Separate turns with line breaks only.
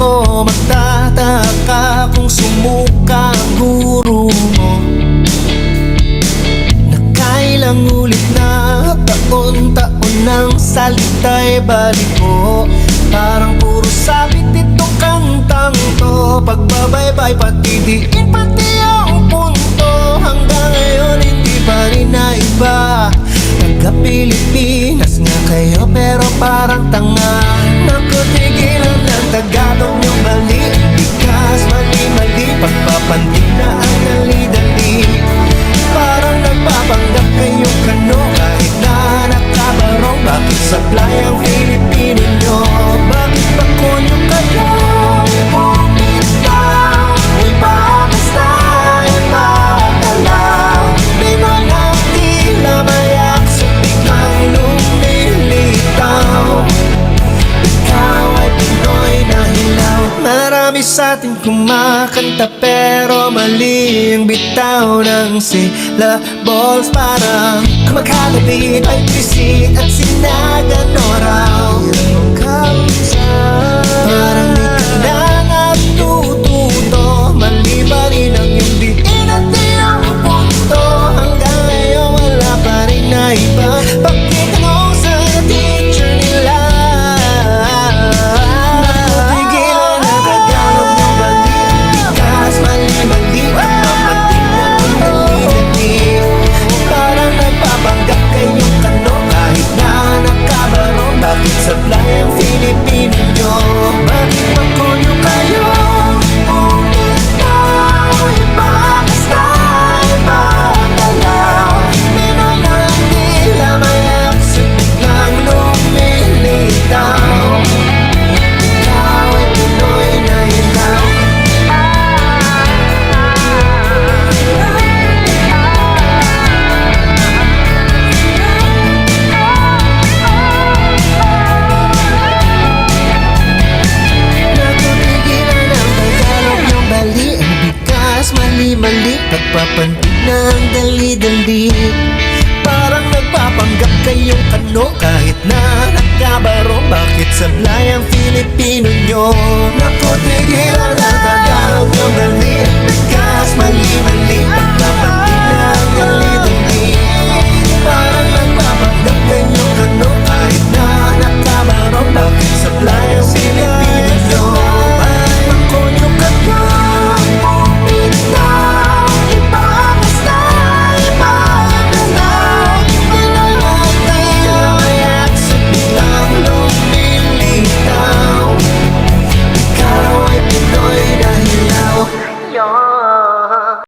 mo magtataka kung sumuka ang guro mo. Nakailang ulit na taon-taon ng salita'y balik mo. Parang puro sabit itong kantang to. Pagbabaybay pati diin pati ang punto. Hanggang ngayon hindi pa rin naiba. Taga-Pilipinas nga kayo pero parang tanga. Naku, tigilan ng Tagalog nyo mali. Bigas, mali-mali, pagpapantig na ang dali-dali. Parang nagpapanggap kayong kano kahit na nakabarong. Bakit sablay ang Filipino nyo? Bakit ba konyo kayo? Bumitaw, ipapasta, ipagalaw. Pinoy na tila mayak sa biglang lumilitaw. Ikaw ay Pinoy na hilaw. Marami sa atin kumakanta pero mali ang bitaw ng syllables. Parang magkalapit ay pisit at sinagan o raw. Parang di ka na natututo. Mali pa rin ang iyong diin at iyong punto. Hanggang ngayon wala pa rin na iba. Bakit ako sa teacher nila? Napigilan na Tagalog ng bali. Bigas, mali-mali, pagpapantig na ang dali-dali. Parang nagpapanggap kayong kano kahit na nakabarong. Bakit sablay ang Filipino nyo? Bakit magkunyo kayo? Bumitaw, ipakasta, ipagalaw. Pinoy na tila mayak sa biglang lumilitaw. Ikaw ay Pinoy na hilaw. Natutigilan ang Tagalog ng bali. Ang bigas, mali-mali, pagpapantig na ang dali-dali. Parang nagpapanggap kayong kano kahit na nakabarong. Bakit sablay ang Filipino nyo? Natutigilan ang Tagalog ng bali.